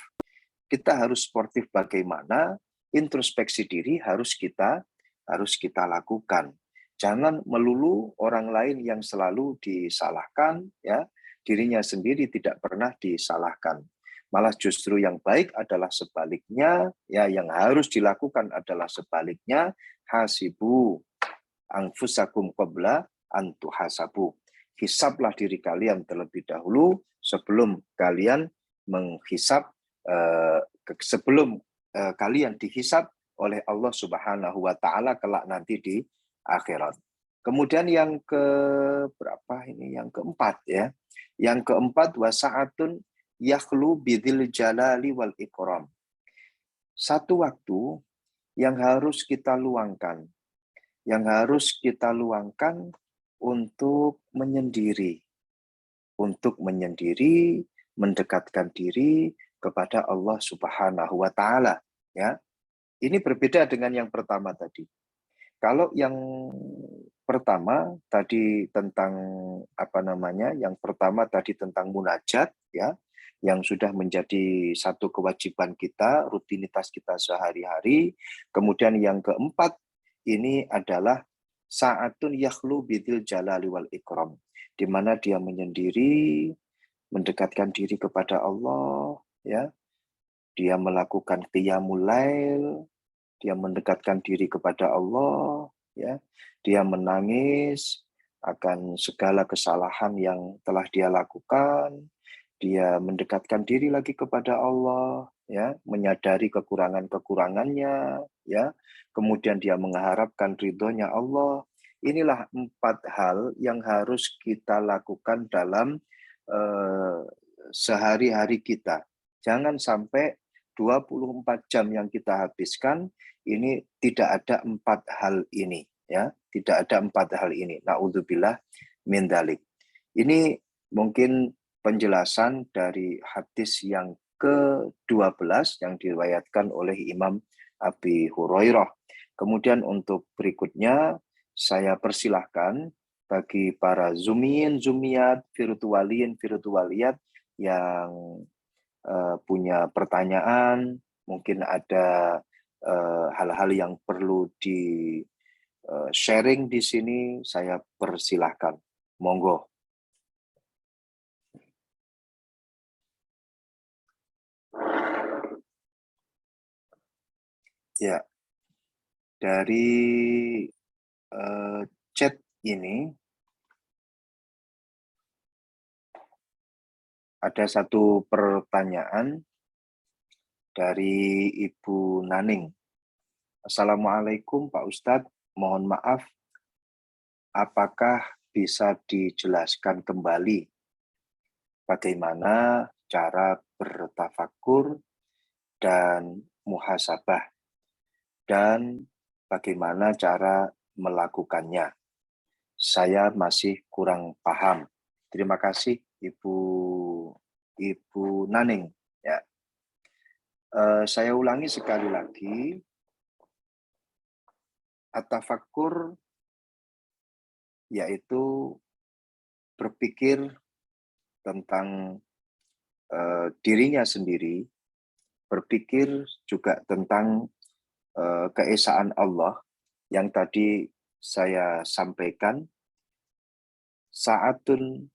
Kita harus sportif bagaimana introspeksi diri harus kita lakukan. Jangan melulu orang lain yang selalu disalahkan, ya, dirinya sendiri tidak pernah disalahkan. Malah justru yang baik adalah sebaliknya, ya, yang harus dilakukan adalah sebaliknya, hasibu anfusakum qabla an tuhasabu. Hisablah diri kalian terlebih dahulu sebelum kalian menghisab, sebelum kalian dihisab oleh Allah Subhanahu wa taala kelak nanti di akhirat. Kemudian yang ke berapa ini? Yang keempat, ya. Yang keempat, wasaatun yakhlu bidzil jalali wal ikram. Satu waktu yang harus kita luangkan. Yang harus kita luangkan untuk menyendiri. Untuk menyendiri, mendekatkan diri kepada Allah Subhanahu wa taala, ya. Ini berbeda dengan yang pertama tadi. Kalau yang pertama tadi tentang apa namanya? Yang pertama tadi tentang munajat, ya, yang sudah menjadi satu kewajiban kita, rutinitas kita sehari-hari. Kemudian yang keempat ini adalah saatun yakhlu bidzil jalali wal ikram, di mana dia menyendiri, mendekatkan diri kepada Allah, ya. Dia melakukan qiyamul lail, dia mendekatkan diri kepada Allah, ya. Dia menangis akan segala kesalahan yang telah dia lakukan. Dia mendekatkan diri lagi kepada Allah, ya, menyadari kekurangan-kekurangannya, ya. Kemudian dia mengharapkan ridhonya Allah. Inilah 4 hal yang harus kita lakukan dalam sehari-hari kita. Jangan sampai 24 jam yang kita habiskan ini tidak ada 4 hal ini, ya. Tidak ada 4 hal ini. Na'udzubillah min dzalik. Ini mungkin penjelasan dari hadis yang ke-12 yang diriwayatkan oleh Imam Abi Hurairah. Kemudian untuk berikutnya saya persilahkan bagi para zumiyin, zumiyat, virtualin, virtualiat yang punya pertanyaan, mungkin ada hal-hal yang perlu di sharing di sini, saya persilahkan. Monggo. Ya, dari chat ini ada satu pertanyaan dari Ibu Naning. Assalamualaikum Pak Ustadz, mohon maaf, apakah bisa dijelaskan kembali bagaimana cara bertafakur dan muhasabah dan bagaimana cara melakukannya? Saya masih kurang paham. Terima kasih Ibu Naning. Ya. Saya ulangi sekali lagi. At-tafakkur yaitu berpikir tentang dirinya sendiri, berpikir juga tentang keesaan Allah yang tadi saya sampaikan, sa'atun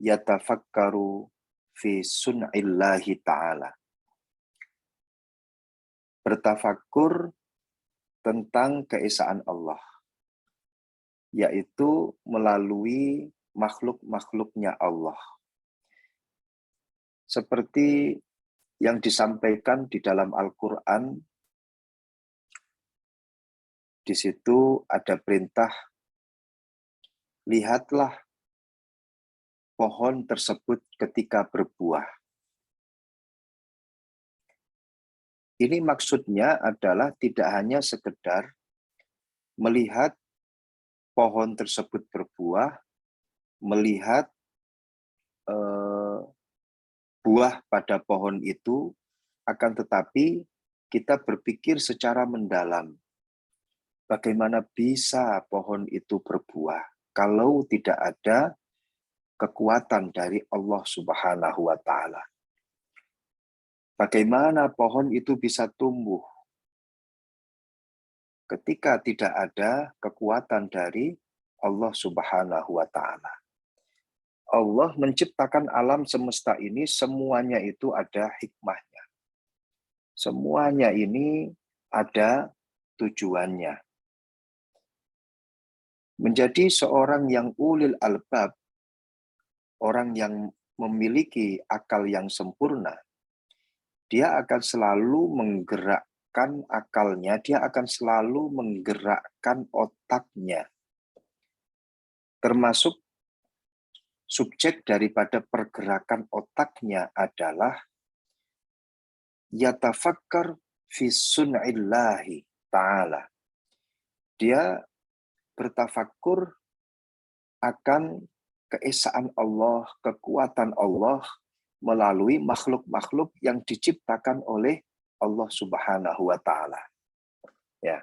yatafakkaru fi sun'illahi ta'ala. Bertafakur tentang keesaan Allah, yaitu melalui makhluk-makhluknya Allah. Seperti yang disampaikan di dalam Al-Quran, di situ ada perintah, lihatlah pohon tersebut ketika berbuah. Ini maksudnya adalah tidak hanya sekedar melihat pohon tersebut berbuah, melihat buah pada pohon itu, akan tetapi kita berpikir secara mendalam. Bagaimana bisa pohon itu berbuah kalau tidak ada kekuatan dari Allah Subhanahu wa Ta'ala? Bagaimana pohon itu bisa tumbuh ketika tidak ada kekuatan dari Allah Subhanahu wa Ta'ala? Allah menciptakan alam semesta ini, semuanya itu ada hikmahnya. Semuanya ini ada tujuannya. Menjadi seorang yang ulil albab, orang yang memiliki akal yang sempurna, dia akan selalu menggerakkan akalnya, dia akan selalu menggerakkan otaknya. Termasuk subjek daripada pergerakan otaknya adalah yatafakkar fi sun'illahi ta'ala. Dia bertafakur akan keesaan Allah, kekuatan Allah melalui makhluk-makhluk yang diciptakan oleh Allah Subhanahu wa Ta'ala. Ya.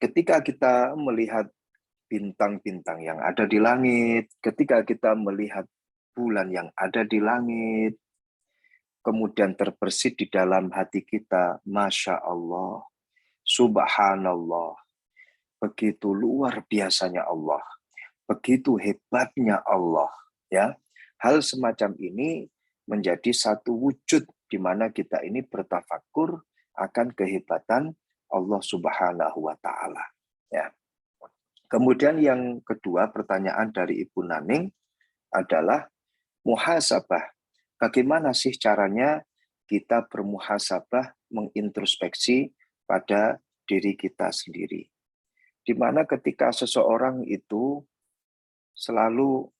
Ketika kita melihat bintang-bintang yang ada di langit, ketika kita melihat bulan yang ada di langit, kemudian terbersit di dalam hati kita, Masya Allah, Subhanallah, begitu luar biasanya Allah, begitu hebatnya Allah. Ya, hal semacam ini menjadi satu wujud di mana kita ini bertafakur akan kehebatan Allah Subhanahu wa Ta'ala. Ya. Kemudian yang kedua, pertanyaan dari Ibu Naning adalah muhasabah. Bagaimana sih caranya kita bermuhasabah, mengintrospeksi pada diri kita sendiri? Di mana ketika seseorang itu selalu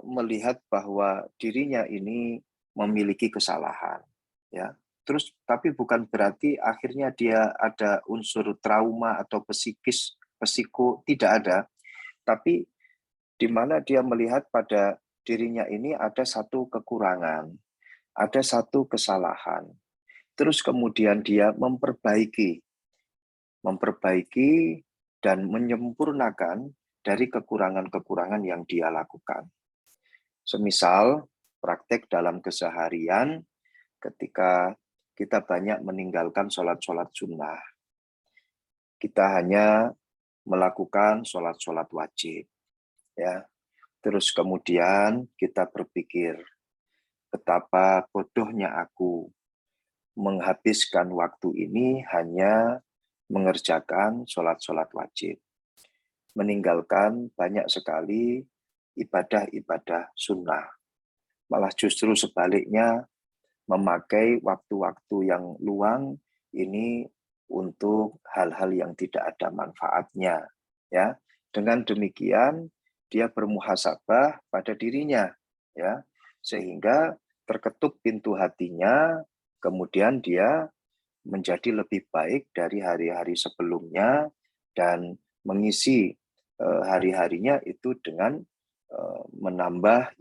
melihat bahwa dirinya ini memiliki kesalahan, ya. Terus tapi bukan berarti akhirnya dia ada unsur trauma atau psiko, tidak ada. Tapi di mana dia melihat pada dirinya ini ada satu kekurangan, ada satu kesalahan. Terus kemudian dia memperbaiki dan menyempurnakan dari kekurangan-kekurangan yang dia lakukan. Semisal praktek dalam keseharian ketika kita banyak meninggalkan sholat-sholat sunnah. Kita hanya melakukan sholat-sholat wajib. Ya. Terus kemudian kita berpikir, betapa bodohnya aku menghabiskan waktu ini hanya mengerjakan sholat-sholat wajib. Meninggalkan banyak sekali ibadah-ibadah sunnah. Malah justru sebaliknya, memakai waktu-waktu yang luang ini untuk hal-hal yang tidak ada manfaatnya. Ya, dengan demikian dia bermuhasabah pada dirinya, ya, sehingga terketuk pintu hatinya, kemudian dia menjadi lebih baik dari hari-hari sebelumnya dan mengisi hari-harinya itu dengan menambah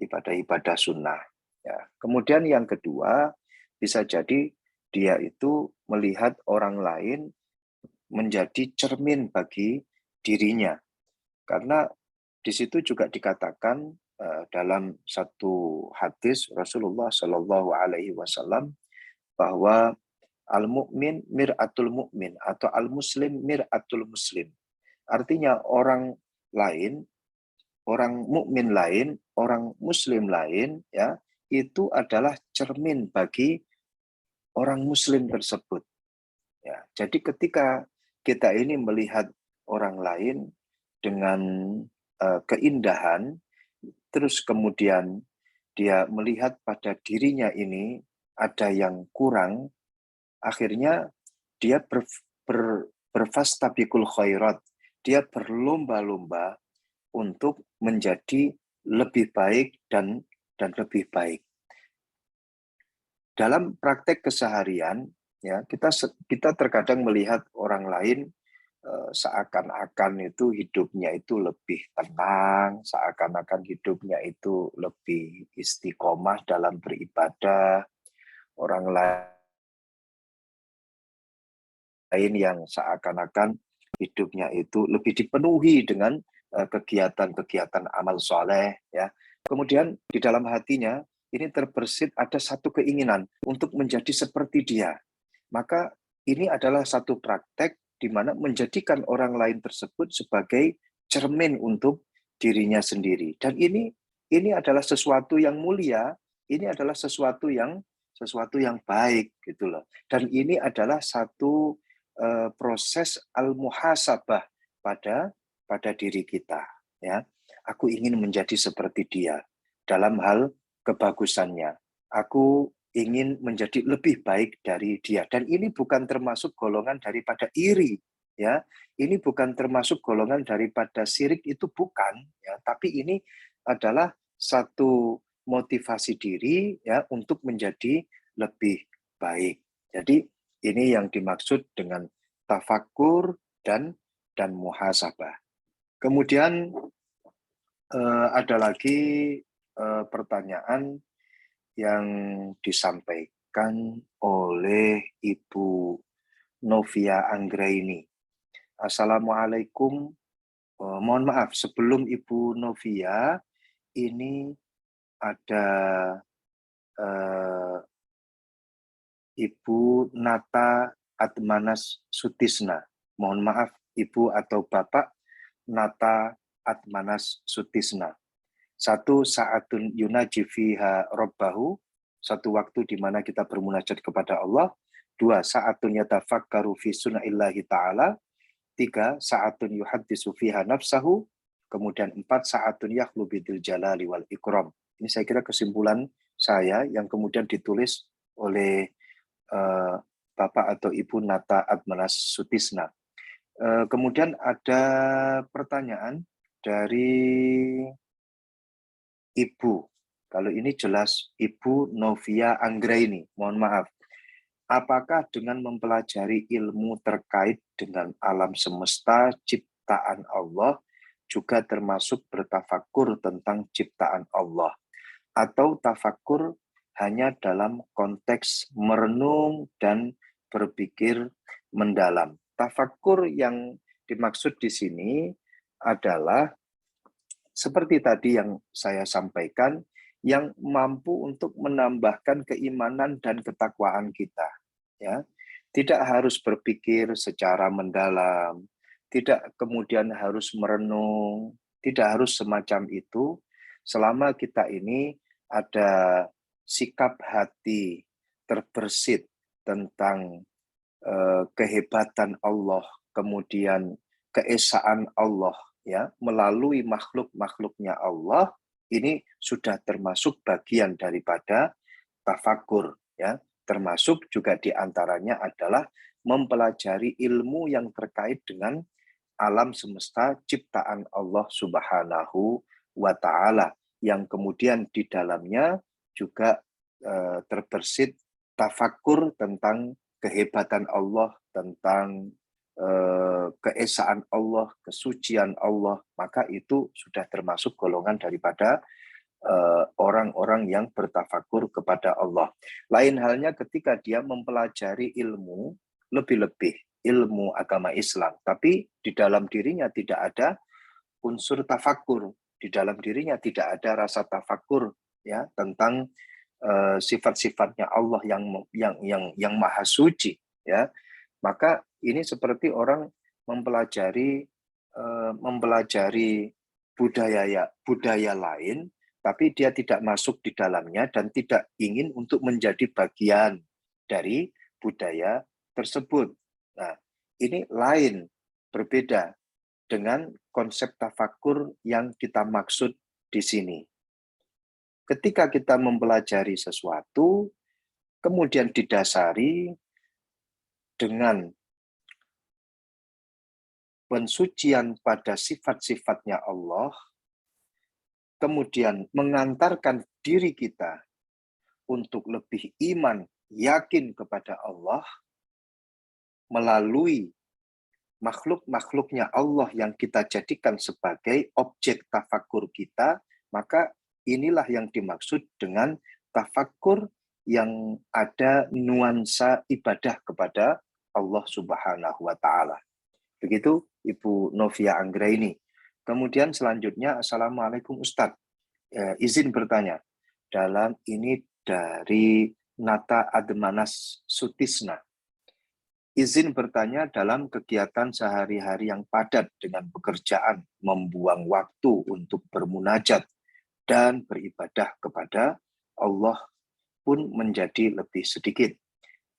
ibadah-ibadah sunnah. Ya. Kemudian yang kedua, bisa jadi dia itu melihat orang lain menjadi cermin bagi dirinya. Karena di situ juga dikatakan dalam satu hadis Rasulullah Shallallahu Alaihi Wasallam bahwa al-mu'min mir'atul mu'min atau al-muslim mir'atul muslim. Artinya orang lain, orang mukmin lain, orang muslim lain, ya, itu adalah cermin bagi orang muslim tersebut. Ya, jadi ketika kita ini melihat orang lain dengan keindahan, terus kemudian dia melihat pada dirinya ini ada yang kurang, akhirnya dia berfastabiqul khairat, dia berlomba-lomba untuk menjadi lebih baik dan lebih baik. Dalam praktek keseharian, ya, kita terkadang melihat orang lain seakan-akan itu hidupnya itu lebih tenang, seakan-akan hidupnya itu lebih istiqomah dalam beribadah. Orang lain yang seakan-akan hidupnya itu lebih dipenuhi dengan kegiatan-kegiatan amal soleh, ya. Kemudian di dalam hatinya ini terbersit ada satu keinginan untuk menjadi seperti dia. Maka ini adalah satu praktek di mana menjadikan orang lain tersebut sebagai cermin untuk dirinya sendiri. Dan ini adalah sesuatu yang mulia, ini adalah sesuatu yang baik gitu loh. Dan ini adalah satu proses al-muhasabah pada diri kita, ya. Aku ingin menjadi seperti dia dalam hal kebagusannya. Aku ingin menjadi lebih baik dari dia, dan ini bukan termasuk golongan daripada iri, ya. Ini bukan termasuk golongan daripada syirik, itu bukan, ya. Tapi ini adalah satu motivasi diri, ya, untuk menjadi lebih baik. Jadi ini yang dimaksud dengan tafakkur dan muhasabah. Kemudian ada lagi pertanyaan yang disampaikan oleh Ibu Novia Anggraini. Assalamualaikum. Mohon maaf, sebelum Ibu Novia, ini ada Ibu Nata Atmanas Sutisna. Mohon maaf, Ibu atau Bapak Nata Atmanas Sutisna. Satu, saatun yunaji fiha robbahu, satu waktu di mana kita bermunajat kepada Allah. Dua, saatun yatafakkaru fi sunnaillahi ta'ala. Tiga, saatun yuhaddisu fiha nafsahu. Kemudian empat, saatun yakhlu bidil jalali wal ikram. Ini saya kira kesimpulan saya yang kemudian ditulis oleh Bapak atau Ibu Nata Atmanas Sutisna. Kemudian ada pertanyaan dari Ibu. Kalau ini jelas Ibu Novia Anggraini. Mohon maaf. Apakah dengan mempelajari ilmu terkait dengan alam semesta, ciptaan Allah, juga termasuk bertafakur tentang ciptaan Allah? Atau tafakur hanya dalam konteks merenung dan berpikir mendalam? Tafakur yang dimaksud di sini adalah seperti tadi yang saya sampaikan, yang mampu untuk menambahkan keimanan dan ketakwaan kita, ya. Tidak harus berpikir secara mendalam, tidak kemudian harus merenung, tidak harus semacam itu, selama kita ini ada sikap hati terbersit tentang kehebatan Allah, kemudian keesaan Allah, ya, melalui makhluk-makhluknya Allah, ini sudah termasuk bagian daripada tafakur, ya. Termasuk juga diantaranya adalah mempelajari ilmu yang terkait dengan alam semesta ciptaan Allah Subhanahu wa Ta'ala, yang kemudian di dalamnya juga terbersit tafakur tentang kehebatan Allah, tentang keesaan Allah, kesucian Allah, maka itu sudah termasuk golongan daripada orang-orang yang bertafakur kepada Allah. Lain halnya ketika dia mempelajari ilmu, lebih-lebih ilmu agama Islam, tapi di dalam dirinya tidak ada unsur tafakur, di dalam dirinya tidak ada rasa tafakur, ya, tentang sifat-sifatnya Allah yang maha suci, ya, maka ini seperti orang mempelajari budaya lain, tapi dia tidak masuk di dalamnya dan tidak ingin untuk menjadi bagian dari budaya tersebut. Nah, ini lain, berbeda dengan konsep tafakur yang kita maksud di sini. Ketika kita mempelajari sesuatu, kemudian didasari dengan pensucian pada sifat-sifatnya Allah, kemudian mengantarkan diri kita untuk lebih iman, yakin kepada Allah, melalui makhluk-makhluknya Allah yang kita jadikan sebagai objek tafakur kita, maka inilah yang dimaksud dengan tafakur yang ada nuansa ibadah kepada Allah Subhanahu wa Ta'ala. Begitu Ibu Novia Anggraini. Kemudian selanjutnya, Assalamualaikum Ustadz. Izin bertanya, dalam ini dari Nata Admanas Sutisna. Izin bertanya, dalam kegiatan sehari-hari yang padat dengan pekerjaan, membuang waktu untuk bermunajat dan beribadah kepada Allah pun menjadi lebih sedikit.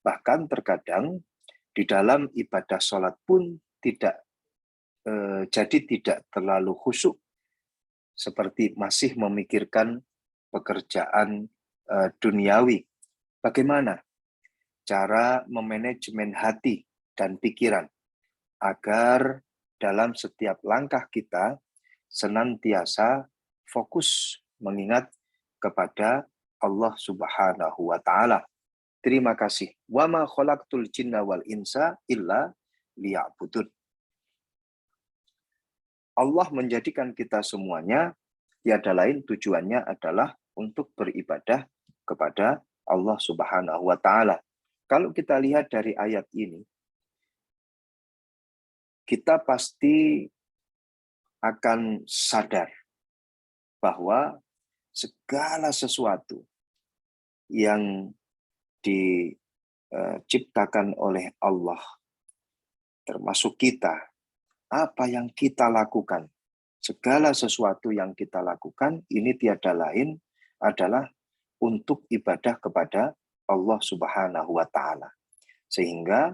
Bahkan terkadang di dalam ibadah sholat pun tidak terlalu khusyuk, seperti masih memikirkan pekerjaan duniawi. Bagaimana cara memanajemen hati dan pikiran agar dalam setiap langkah kita senantiasa fokus mengingat kepada Allah Subhanahu wa Ta'ala. Terima kasih. Wa ma khalaqtul jinna wal insa illa liya'budun. Allah menjadikan kita semuanya, tiada lain tujuannya adalah untuk beribadah kepada Allah Subhanahu wa Ta'ala. Kalau kita lihat dari ayat ini, kita pasti akan sadar bahwa segala sesuatu yang diciptakan oleh Allah, termasuk kita, apa yang kita lakukan, segala sesuatu yang kita lakukan, ini tiada lain adalah untuk ibadah kepada Allah Subhanahu wa Ta'ala. Sehingga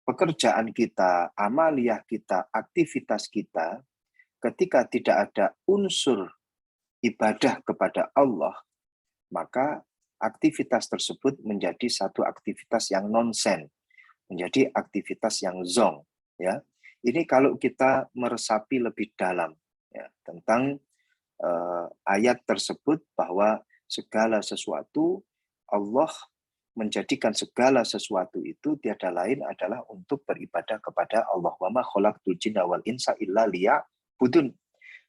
pekerjaan kita, amaliyah kita, aktivitas kita, ketika tidak ada unsur ibadah kepada Allah, maka aktivitas tersebut menjadi satu aktivitas yang nonsen, menjadi aktivitas yang zong. Ya, ini kalau kita meresapi lebih dalam ya, tentang ayat tersebut, bahwa segala sesuatu, Allah menjadikan segala sesuatu itu tiada lain adalah untuk beribadah kepada Allah. Wa ma khalaqtul jinna wal insa illa liya'budun.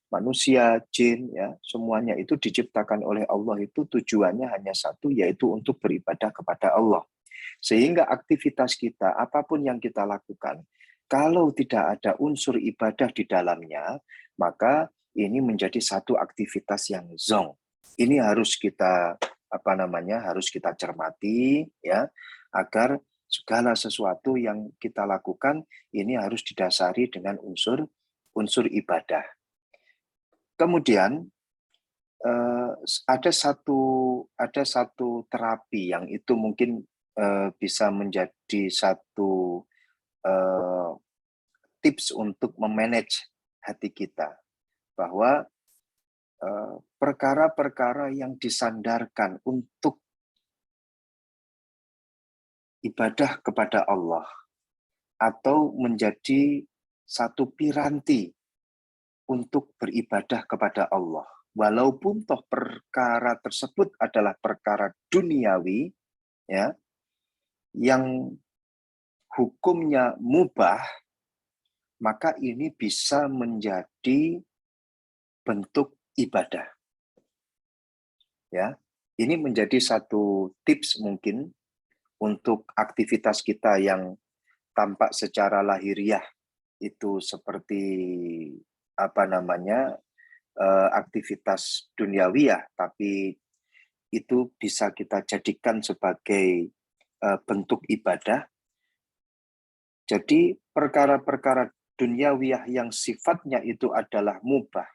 Manusia, jin, ya, semuanya itu diciptakan oleh Allah, itu tujuannya hanya satu, yaitu untuk beribadah kepada Allah. Sehingga aktivitas kita, apapun yang kita lakukan, kalau tidak ada unsur ibadah di dalamnya, maka ini menjadi satu aktivitas yang zong. Ini harus kita harus kita cermati, ya, agar segala sesuatu yang kita lakukan ini harus didasari dengan unsur ibadah. Kemudian ada satu terapi yang itu mungkin bisa menjadi satu tips untuk memanage hati kita, bahwa perkara-perkara yang disandarkan untuk ibadah kepada Allah atau menjadi satu piranti untuk beribadah kepada Allah, walaupun toh perkara tersebut adalah perkara duniawi, ya, yang hukumnya mubah, maka ini bisa menjadi bentuk ibadah. Ya, ini menjadi satu tips mungkin untuk aktivitas kita yang tampak secara lahiriah itu seperti aktivitas duniawiyah, tapi itu bisa kita jadikan sebagai bentuk ibadah. Jadi perkara-perkara duniawiyah yang sifatnya itu adalah mubah,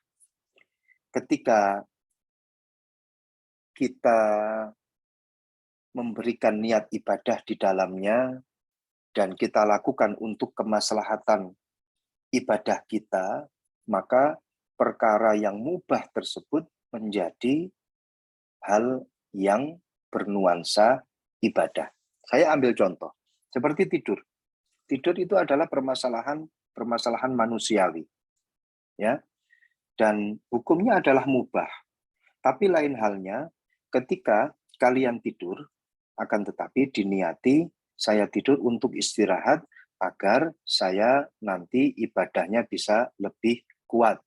ketika kita memberikan niat ibadah di dalamnya dan kita lakukan untuk kemaslahatan ibadah kita, maka perkara yang mubah tersebut menjadi hal yang bernuansa ibadah. Saya ambil contoh, seperti tidur. Tidur itu adalah permasalahan manusiawi, ya, dan hukumnya adalah mubah. Tapi lain halnya ketika kalian tidur, akan tetapi diniati saya tidur untuk istirahat agar saya nanti ibadahnya bisa lebih kuat.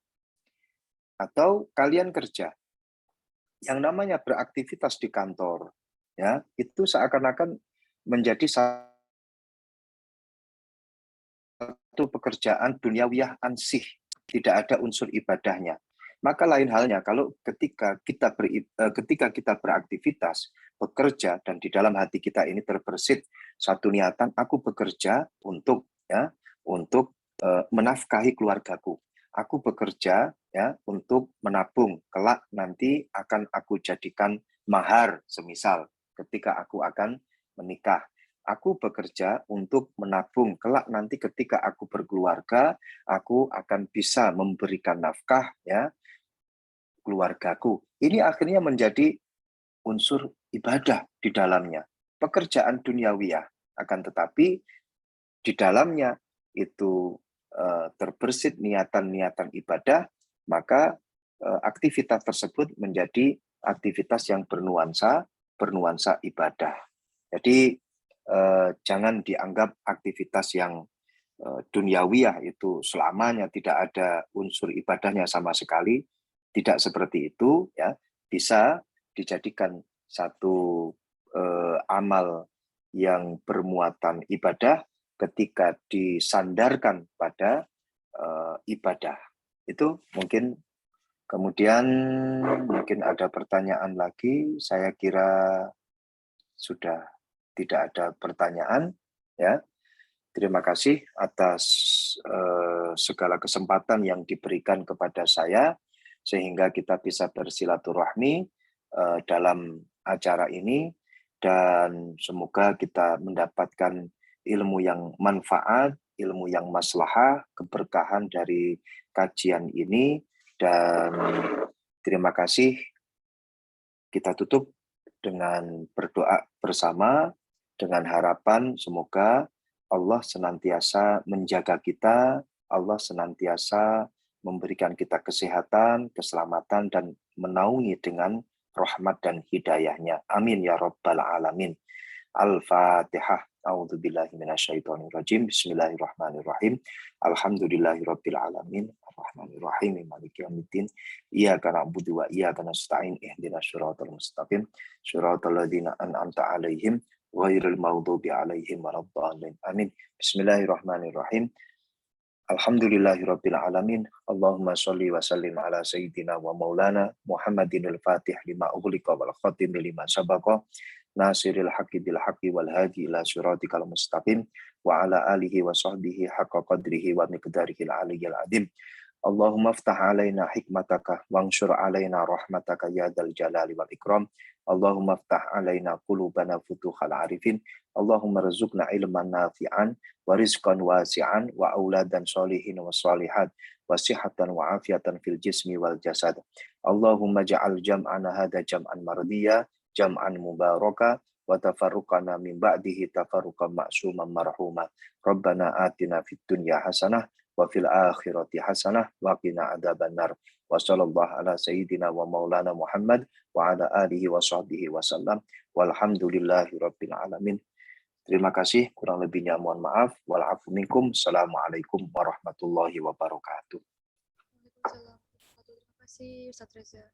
Atau kalian kerja, yang namanya beraktivitas di kantor, ya, itu seakan-akan menjadi satu pekerjaan duniawiyah ansih, tidak ada unsur ibadahnya. Maka lain halnya kalau ketika kita beraktivitas, bekerja, dan di dalam hati kita ini terbersit satu niatan, aku bekerja untuk menafkahi keluargaku. Aku bekerja ya untuk menabung, kelak nanti akan aku jadikan mahar, semisal ketika aku akan menikah. Aku bekerja untuk menabung, kelak nanti ketika aku berkeluarga, aku akan bisa memberikan nafkah ya keluargaku. Ini akhirnya menjadi unsur ibadah di dalamnya. Pekerjaan duniawiyah, akan tetapi di dalamnya itu terbersit niatan-niatan ibadah, maka aktivitas tersebut menjadi aktivitas yang bernuansa ibadah. Jadi jangan dianggap aktivitas yang duniawiyah itu selamanya tidak ada unsur ibadahnya sama sekali. Tidak seperti itu, ya. Bisa dijadikan satu amal yang bermuatan ibadah ketika disandarkan pada ibadah. Itu mungkin. Kemudian mungkin ada pertanyaan lagi. Saya kira sudah tidak ada pertanyaan, ya. Terima kasih atas segala kesempatan yang diberikan kepada saya sehingga kita bisa bersilaturahmi dalam acara ini, dan semoga kita mendapatkan ilmu yang manfaat, ilmu yang maslahah, keberkahan dari kajian ini. Dan terima kasih. Kita tutup dengan berdoa bersama dengan harapan semoga Allah senantiasa menjaga kita, Allah senantiasa memberikan kita kesehatan, keselamatan, dan menaungi dengan rahmat dan hidayahnya. Amin ya rabbal alamin. Al-Fatihah. A'udzubillahi minasyaitonirrajim. Bismillahirrahmanirrahim. Alhamdulillahirabbil alamin. Arrahmanirrahim. Maliki yaumiddin. Iyyaka na'budu wa iyyaka nasta'in. Ihdinas siratal mustaqim. Siratal ladzina an'amta 'alaihim ghairil maghdubi 'alaihim waladdallin. Amin. Bismillahirrahmanirrahim. Alhamdulillahirabbil alamin. Allahumma shalli wa sallim ala sayyidina wa maulana Muhammadinil Fatih lima ughliqa wal khatim lima sabaqa. Nasiril haqqi bil haqqi wal hadi ila siratikal mustaqim wa ala alihi wa sahbihi haqqa qadrihi wa miqdarihil aliyyil azim. Allahumma aftah alaina hikmataka wanshur alaina rahmataka ya dzal jalali wal ikram. Allahumma aftah alaina qulubana futuhal arifin. Allahumma rzuqna ilman nafi'an wa rizqan wasi'an wa auladan sholihin wa sholihat wa sihatan wa afiatan fil jismi wal jasad. Allahumma ja'al jam'ana hada jam'an mardiyah, jam'an mubaraka, wa tafarruqana min ba'dihi tafarruqan ma'suman marhuma. Rabbana atina fid dunya hasanah wa fil akhirati hasanah wa qina adzabannar. Wa sallallahu ala sayyidina wa maulana Muhammad wa ala alihi wa sahbihi wa sallam. Walhamdulillahi rabbil alamin. Terima kasih, kurang lebihnya mohon maaf. Wal-'afwu minkum. Assalamualaikum warahmatullahi wabarakatuh. Waalaikumsalam. Terima kasih Ustaz Reza.